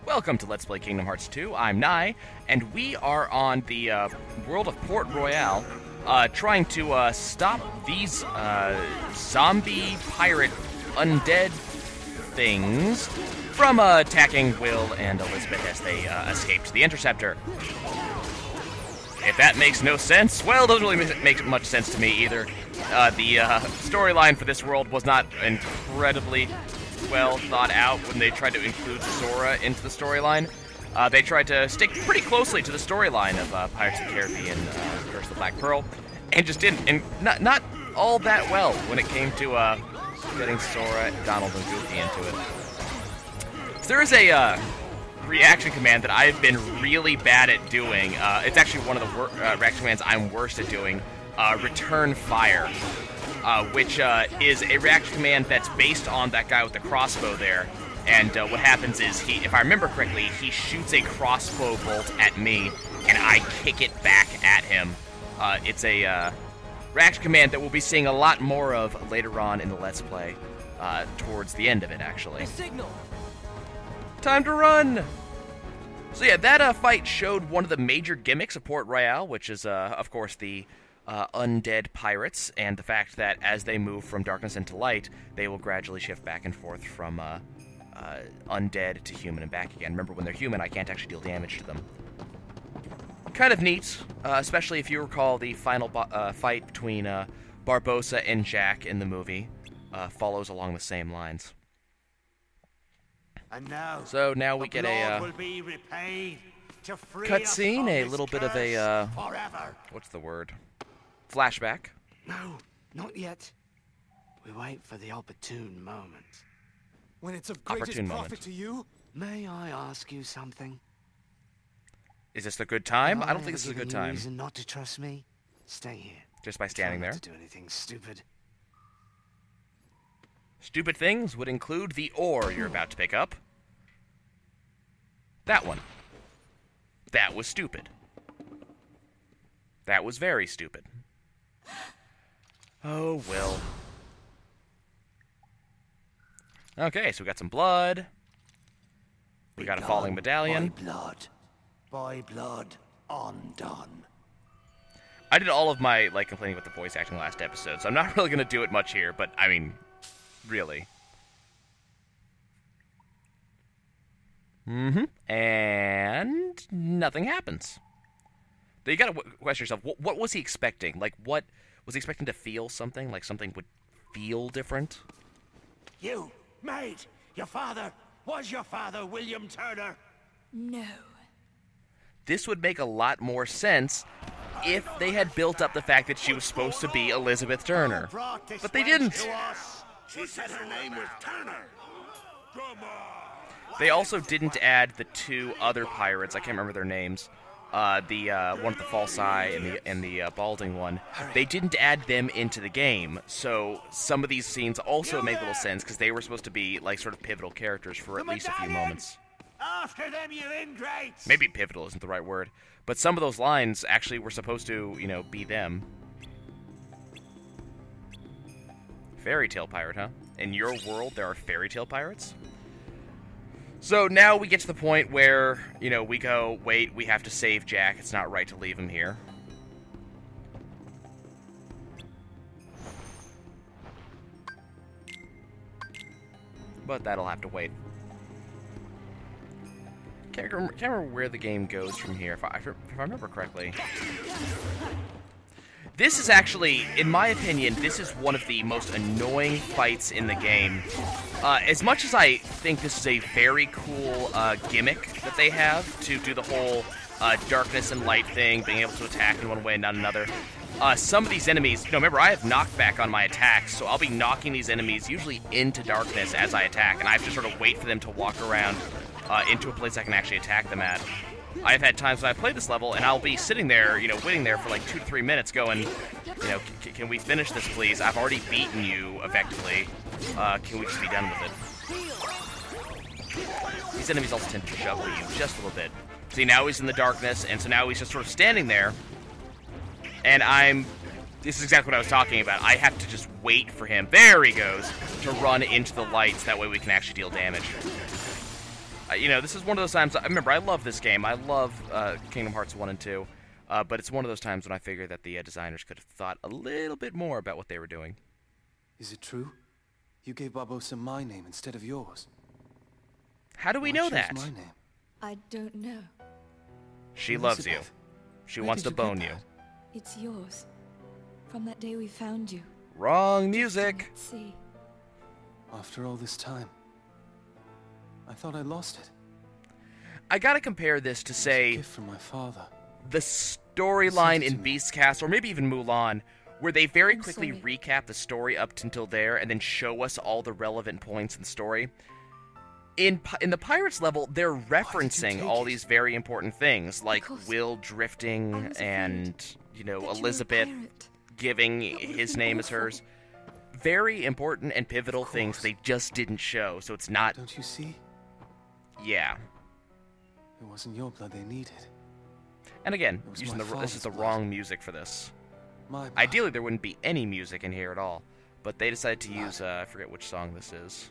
Welcome to Let's Play Kingdom Hearts 2. I'm Nai, and we are on the world of Port Royale, trying to stop these zombie pirate undead things from attacking Will and Elizabeth as they escaped the Interceptor. If that makes no sense, well, it doesn't really make much sense to me either. The storyline for this world was not incredibly well thought out when they tried to include Sora into the storyline. They tried to stick pretty closely to the storyline of Pirates of the Caribbean, Curse of the Black Pearl, and just didn't, and not all that well when it came to getting Sora, Donald, and Goofy into it. So there is a reaction command that I've been really bad at doing. It's actually one of the reaction commands I'm worst at doing. Return fire, which is a reaction command that's based on that guy with the crossbow there. And what happens is, if I remember correctly, he shoots a crossbow bolt at me, and I kick it back at him. It's a reaction command that we'll be seeing a lot more of later on in the Let's Play, towards the end of it, actually. Signal. Time to run! So yeah, that fight showed one of the major gimmicks of Port Royale, which is, of course, the undead pirates, and the fact that as they move from darkness into light, they will gradually shift back and forth from undead to human and back again. Remember, when they're human, I can't actually deal damage to them. Kind of neat, especially if you recall the final fight between Barbossa and Jack in the movie follows along the same lines. And now, so now we get a cutscene, a little bit of a what's the word? Flashback. No, not yet. We wait for the opportune moment. When it's of greatest profit to you? May I ask you something? Is this a good time? I don't think this is a good time. Reason not to trust me? Stay here. Just by standing there. Try not to do anything stupid. Stupid things would include the ore you're about to pick up. That one. That was stupid. That was very stupid. Oh, Will. Okay, so we got some blood. We got a falling medallion. By blood, undone. I did all of my, complaining about the voice acting last episode, so I'm not really going to do it much here, but, I mean, really. And nothing happens. You gotta question yourself, what was he expecting? What was he expecting to feel something? Like something would feel different? You, maid, was your father William Turner? No. This would make a lot more sense if they had built up the fact that she was supposed to be Elizabeth Turner. But they didn't. She said her name was Turner. They also didn't add the two other pirates, I can't remember their names. The one with the false eye and the balding one. They didn't add them into the game, so some of these scenes also make little sense because they were supposed to be sort of pivotal characters for at least a few moments. After them, you ingrates. Maybe pivotal isn't the right word, but some of those lines actually were supposed to, be them. Fairy tale pirate, huh? In your world, there are fairy tale pirates? So now we get to the point where, we go, wait, we have to save Jack. It's not right to leave him here. But that'll have to wait. Can't remember where the game goes from here, if I remember correctly. This is actually, in my opinion, this is one of the most annoying fights in the game. As much as I think this is a very cool gimmick that they have to do the whole darkness and light thing, being able to attack in one way and not another, some of these enemies, remember, I have knockback on my attacks, so I'll be knocking these enemies usually into darkness as I attack, and I have to sort of wait for them to walk around into a place I can actually attack them at. I've had times when I play this level, and I'll be sitting there, waiting there for 2 to 3 minutes going, can we finish this, please? I've already beaten you, effectively. Can we just be done with it? These enemies also tend to juggle you just a little bit. See, now he's in the darkness, and so now he's just sort of standing there, and this is exactly what I was talking about. I have to just wait for him, there he goes, to run into the lights, that way we can actually deal damage. You know, this is one of those times. I remember, I love this game. I love Kingdom Hearts 1 and 2. But it's one of those times when I figure that the designers could have thought a little bit more about what they were doing. Is it true? You gave Barbossa my name instead of yours. How do we know that? My name? I don't know. She loves you. She wants to bone you. It's yours. From that day we found you. Wrong music. See. After all this time, I thought I lost it. I gotta compare this to, say, a gift from my father. The storyline in Beast's Castle, or maybe even Mulan, where they very quickly recap the story up until there and then show us all the relevant points in the story. In the Pirates level, they're referencing all these very important things, like Will drifting and, you know, Elizabeth giving his name as hers. Very important and pivotal things they just didn't show, so it's not... Don't you see? Yeah. It wasn't your blood they needed. And again, this is the wrong music for this. Ideally, there wouldn't be any music in here at all, but they decided to use, I forget which song this is,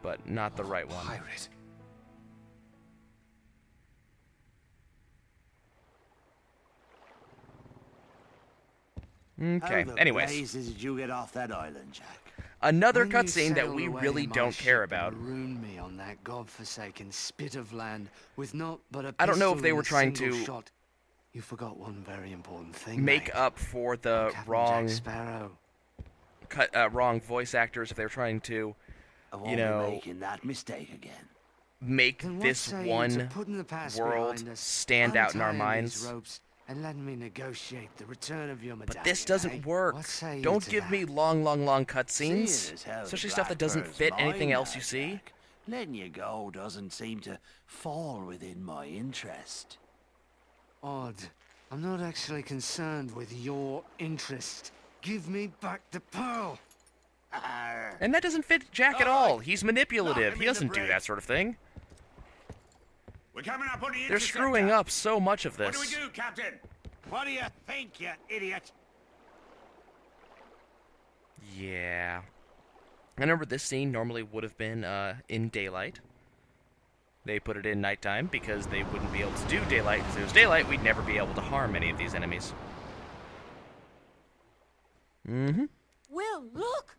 but not the right one. Pirate. Okay, anyways. How the blazes did you get off that island, Jack? Another cutscene that we really don't care about. Ruined me on that godforsaken spit of land with not but a I don't know if they pistol were and a trying single to shot. You forgot one very important thing. Make mate. up for the Captain wrong Jack Sparrow. wrong voice actors, if they were trying to, you know, making that mistake again. make this one world stand out in our minds. And let me negotiate the return of your medallion. But this doesn't work. Don't give me long cutscenes, especially stuff that doesn't fit anything else you see. Letting you go doesn't seem to fall within my interest. Odd. I'm not actually concerned with your interest. Give me back the pearl. And that doesn't fit Jack at all. He's manipulative. He doesn't do that sort of thing. We're coming up on the They're screwing up so much of this. What do we do, Captain? What do you think, you idiot? Yeah. I remember this scene normally would have been in daylight. They put it in nighttime because they wouldn't be able to do daylight. Because if it was daylight, we'd never be able to harm any of these enemies. Mm-hmm. Will, look!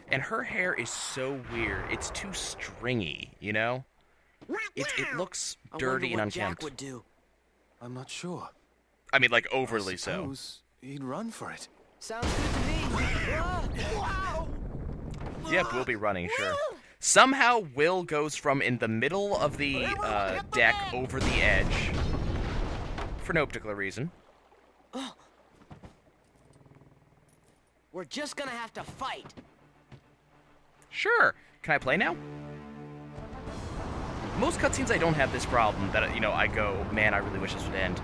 And her hair is so weird. It's too stringy, you know? It looks dirty and unkempt. Jack would do. I'm not sure. I mean, like, overly so. He'd run for it. Sounds good to me. Yep, we'll be running, sure. Somehow, Will goes from in the middle of the deck over the edge. For no particular reason. We're just gonna have to fight. Sure. Can I play now? Most cutscenes I don't have this problem, that, you know, I go, man, I really wish this would end.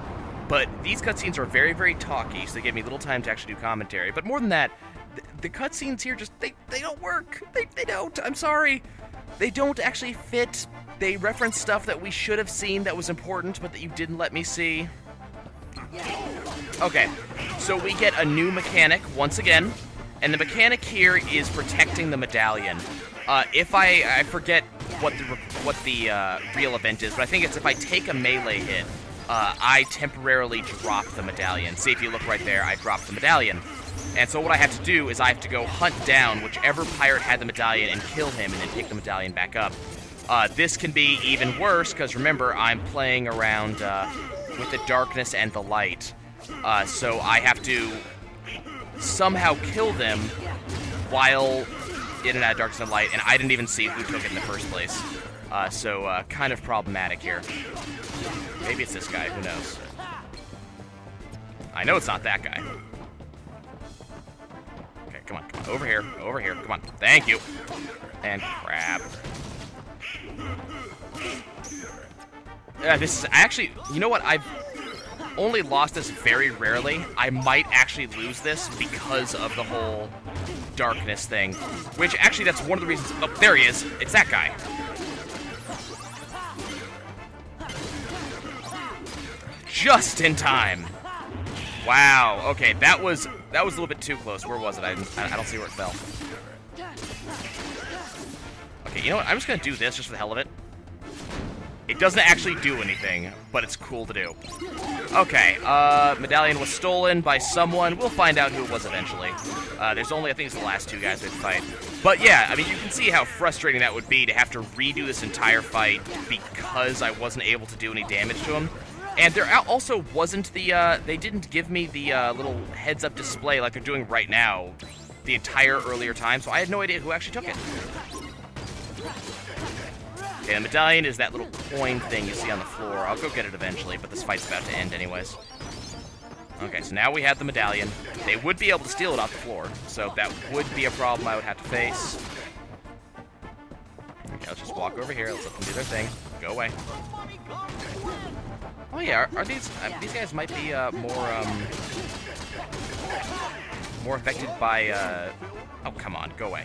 But these cutscenes are very, very talky, so they give me little time to actually do commentary. But more than that, the cutscenes here just, they don't work. They don't. I'm sorry. They don't actually fit. They reference stuff that we should have seen that was important, but that you didn't let me see. Okay, so we get a new mechanic once again, and the mechanic here is protecting the medallion. If I forget what the real event is, but I think it's if I take a melee hit, I temporarily drop the medallion. See, if you look right there, I dropped the medallion. And so what I have to do is I have to go hunt down whichever pirate had the medallion and kill him and then pick the medallion back up. This can be even worse, because remember, I'm playing around with the darkness and the light. So I have to somehow kill them while in and out of darkness and light, and I didn't even see who took it in the first place. So kind of problematic here. Maybe it's this guy, who knows? I know it's not that guy. Okay, come on, over here, come on. Thank you. And crap. This is actually, you know what, I've only lost this very rarely. I might actually lose this because of the whole darkness thing. Which, actually, that's one of the reasons. Oh, there he is. It's that guy. Just in time. Wow. Okay, that was a little bit too close. Where was it? I don't see where it fell. Okay, you know what? I'm just gonna do this just for the hell of it. It doesn't actually do anything, but it's cool to do. Okay, medallion was stolen by someone. We'll find out who it was eventually. There's only, I think it's the last two guys we have to fight. But yeah, I mean, you can see how frustrating that would be to have to redo this entire fight because I wasn't able to do any damage to him. And there also wasn't the, they didn't give me the little heads-up display like they're doing right now the entire earlier time, so I had no idea who actually took it. Okay, the medallion is that little coin thing you see on the floor. I'll go get it eventually, but this fight's about to end anyways. Okay, so now we have the medallion. They would be able to steal it off the floor, so that would be a problem I would have to face. Okay, let's just walk over here. Let's let them do their thing. Go away. Oh yeah, are these guys might be more affected by oh come on, go away.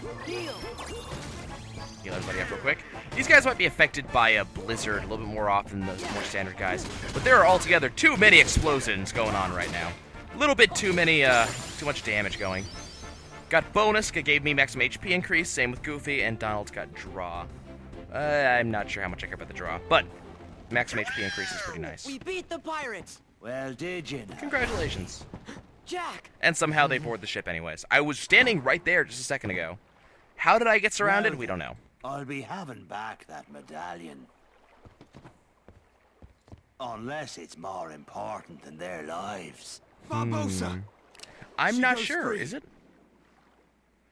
Heal everybody up real quick. These guys might be affected by a blizzard a little bit more often than the more standard guys, but there are altogether too many explosions going on right now. A little bit too much damage going. Got bonus, it gave me maximum HP increase, same with Goofy, and Donald's got draw. I'm not sure how much I care about the draw, but maximum HP increase is pretty nice. We beat the pirates! Well, did you now? Congratulations. Jack! And somehow they board the ship anyways. I was standing right there just a second ago. How did I get surrounded? Well, we don't know. I'll be having back that medallion. Unless it's more important than their lives. Barbosa! I'm She not goes sure, free. is it?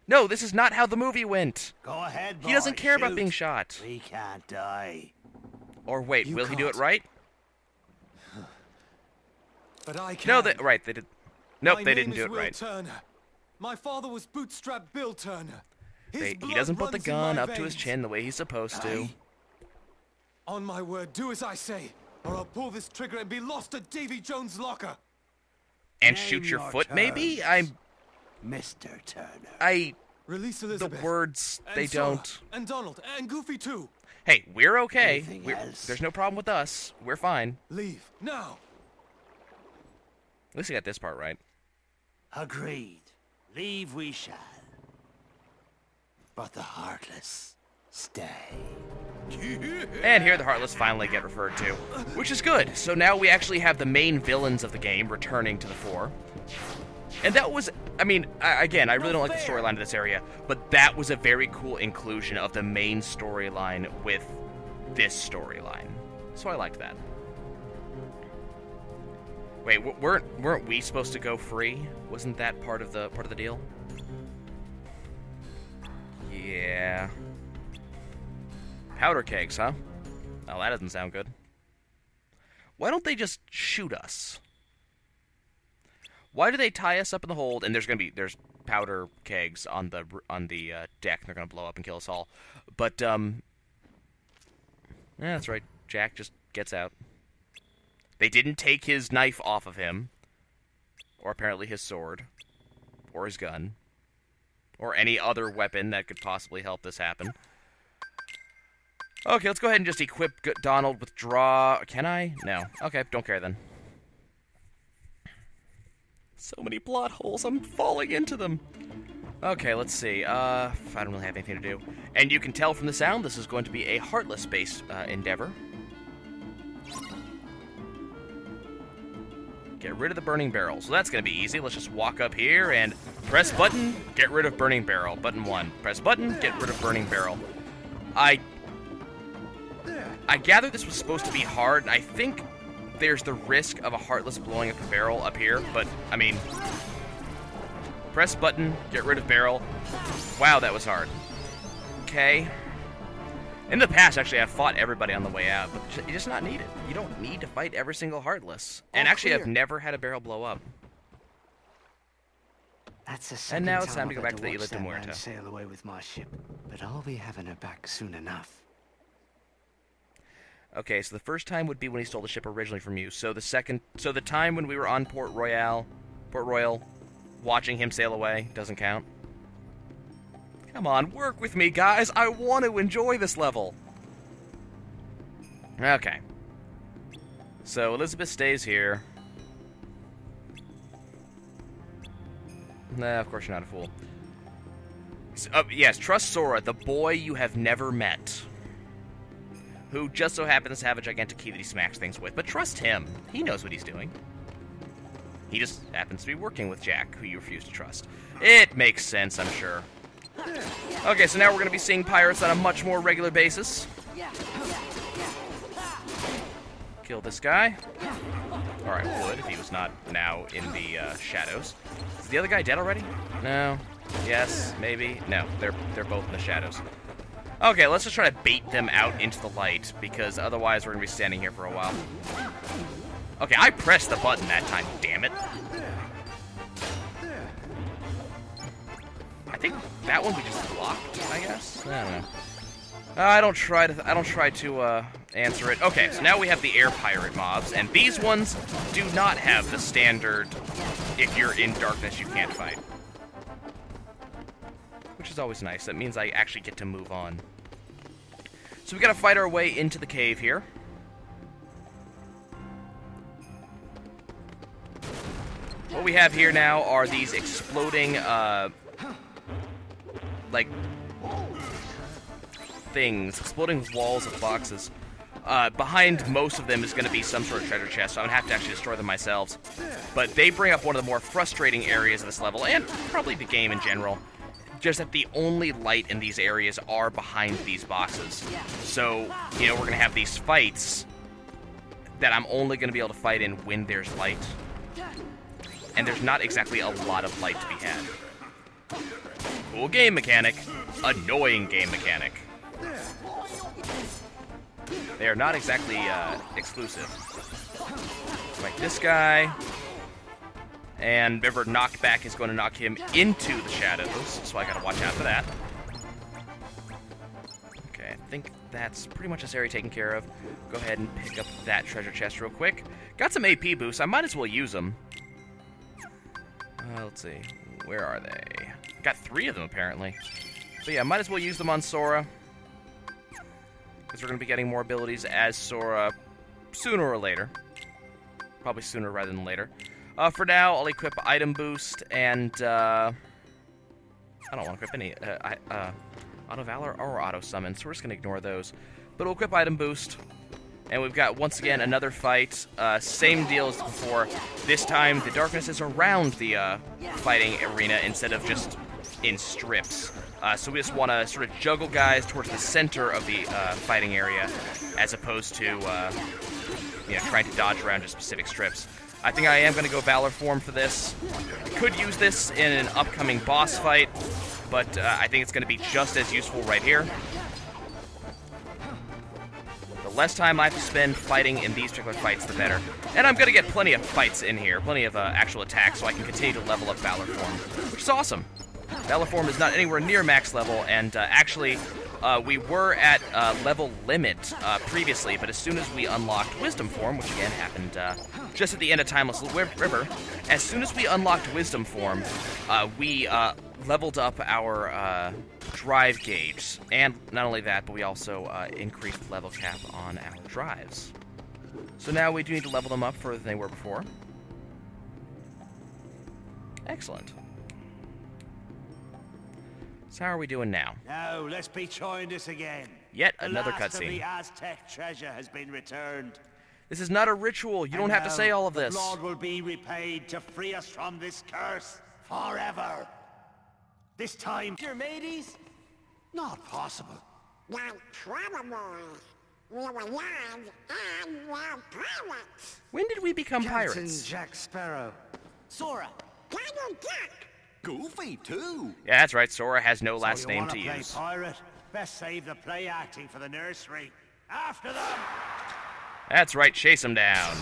No, this is not how the movie went. Go ahead, boy, He doesn't care about shoot. being shot. We can't die. Or wait, You will he do it can't. right? But I can. No, right, they did. Nope, My they name didn't do is it Will right. Turner. My father was Bootstrap Bill Turner. His He blood doesn't put the runs in gun my up to his veins. chin the way he's supposed to. Aye. On my word, do as I say, or I'll pull this trigger and be lost at Davy Jones' locker. And Name shoot your your foot, maybe? terms. Mr. Turner. Release The Elizabeth. words, and they Sora, don't. And Donald, and Goofy too. Hey, we're okay. Anything else? There's no problem with us. We're fine. Leave, now. At least we got this part right. Agreed. Leave we shall. But the Heartless stay. And here the Heartless finally get referred to, which is good. So now we actually have the main villains of the game returning to the fore. And that was, I mean, again, I really don't like the storyline of this area, but that was a very cool inclusion of the main storyline with this storyline. So I liked that. Wait, weren't we supposed to go free? Wasn't that part of the deal? Yeah. Powder kegs, huh? Oh, that doesn't sound good. Why don't they just shoot us? Why do they tie us up in the hold? And there's powder kegs on the deck. And they're gonna blow up and kill us all. But yeah, that's right. Jack just gets out. They didn't take his knife off of him, or apparently his sword, or his gun, or any other weapon that could possibly help this happen. Okay, let's go ahead and just equip Donald with draw. Can I? No. Okay, don't care then. So many plot holes, I'm falling into them. Okay, let's see. I don't really have anything to do. And you can tell from the sound, this is going to be a Heartless-based endeavor. Get rid of the burning barrel. So that's going to be easy. Let's just walk up here and press button, get rid of burning barrel. Button 1. Press button, get rid of burning barrel. I gather this was supposed to be hard, and I think there's the risk of a Heartless blowing up the barrel up here, but, I mean, press button, get rid of barrel. Wow, that was hard. Okay. In the past, actually, I've fought everybody on the way out, but it's just not needed. You don't need to fight every single Heartless. And All actually, clear. I've never had a barrel blow up. That's the And second now it's time to I've go had back to the watch Isla de that man Muerta. sail away with my ship, but I'll be having her back soon enough. Okay, so the first time would be when he stole the ship originally from you. So the time when we were on Port Royal, watching him sail away, doesn't count. Come on, work with me, guys. I want to enjoy this level. Okay. So Elizabeth stays here. Nah, of course you're not a fool. Yes, trust Sora, the boy you have never met. Who just so happens to have a gigantic key that he smacks things with. But trust him. He knows what he's doing. He just happens to be working with Jack, who you refuse to trust. It makes sense, I'm sure. Okay, so now we're going to be seeing pirates on a much more regular basis. Kill this guy. Or I would, if he was not now in the shadows. Is the other guy dead already? No. Yes. Maybe. No. They're both in the shadows. Okay, let's just try to bait them out into the light, because otherwise we're going to be standing here for a while. Okay, I pressed the button that time, damn it. I think that one we just blocked, I guess? I don't know. I don't try to answer it. Okay, so now we have the air pirate mobs, and these ones do not have the standard, if you're in darkness, you can't fight. Which is always nice. That means I actually get to move on. So we gotta fight our way into the cave here. What we have here now are these exploding, like, things. Exploding walls of boxes. Behind most of them is going to be some sort of treasure chest, so I'm going to have to actually destroy them myself. But they bring up one of the more frustrating areas of this level, and probably the game in general. Just that the only light in these areas are behind these boxes. So, you know, we're going to have these fights that I'm only going to be able to fight in when there's light. And there's not exactly a lot of light to be had. Cool game mechanic. Annoying game mechanic. They are not exactly exclusive. Like this guy. And remember, knockback is going to knock him into the shadows, so I gotta watch out for that. Okay, I think that's pretty much this area taken care of. Go ahead and pick up that treasure chest real quick. Got some AP boosts, I might as well use them. Let's see, where are they? Got 3 of them, apparently. So yeah, might as well use them on Sora. Because we're going to be getting more abilities as Sora sooner or later. Probably sooner rather than later. For now, I'll equip Item Boost and, I don't want to equip any, Auto Valor or Auto Summon, so we're just going to ignore those. But we'll equip Item Boost. And we've got, once again, another fight. Same deal as before. This time, the darkness is around the fighting arena instead of just in strips. So we just want to sort of juggle guys towards the center of the fighting area, as opposed to, you know, trying to dodge around just specific strips. I think I am going to go Valor form for this. I could use this in an upcoming boss fight, but I think it's going to be just as useful right here. The less time I have to spend fighting in these particular fights, the better. And I'm going to get plenty of fights in here, plenty of actual attacks, so I can continue to level up Valor form, which is awesome. Valor form is not anywhere near max level, and actually, we were at level limit previously, but as soon as we unlocked Wisdom form, which again happened just at the end of Timeless River, as soon as we unlocked Wisdom form, we leveled up our drive gauge, and not only that, but we also increased the level cap on our drives. So now we do need to level them up further than they were before. Excellent. So how are we doing now? Now, let's be trying this again. Yet another The last of cutscene. the Aztec treasure has been returned. This is not a ritual. You don't have to say all of this. The blood will be repaid to free us from this curse forever. This time, Your mateys? not possible. Not probable. We were young and we're pirates. When did we become Captain pirates? Jack Sparrow. Sora. Captain Jack. Goofy, too. Yeah, that's right. Sora has no last So name you to wanna use. play pirate? Best save the play acting for the nursery. After them! That's right. Chase him down.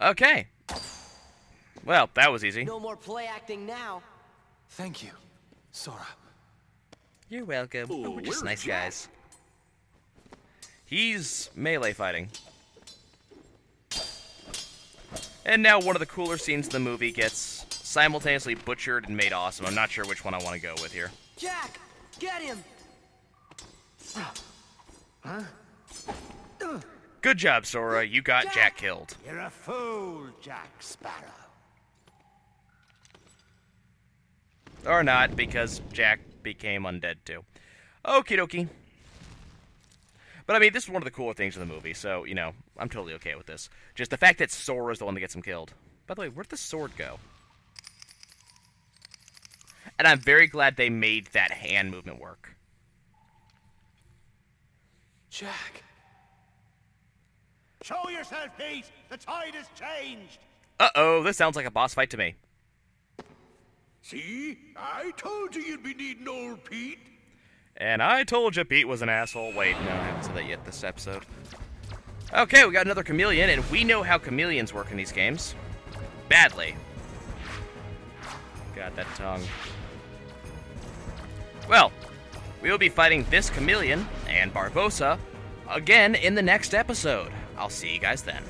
Okay. Well, that was easy. No more play acting now. Thank you, Sora. You're welcome. We're just nice guys. He's melee fighting. And now one of the cooler scenes in the movie gets simultaneously butchered and made awesome. I'm not sure which one I want to go with here. Jack, get him. Good job, Sora. You got Jack killed. You're a fool, Jack Sparrow. Or not, because Jack became undead too. Okie dokie. But I mean, this is one of the cooler things in the movie, so, you know, I'm totally okay with this. Just the fact that Sora's the one that gets him killed. By the way, where'd the sword go? And I'm very glad they made that hand movement work. Jack. Show yourself, Pete! The tide has changed! Uh-oh, this sounds like a boss fight to me. See? I told you you'd be needing old Pete. And I told you Pete was an asshole. Wait, no, I haven't said that yet this episode. Okay, we got another chameleon, and we know how chameleons work in these games. Badly. Got that tongue. Well, we will be fighting this chameleon and Barbossa again in the next episode. I'll see you guys then.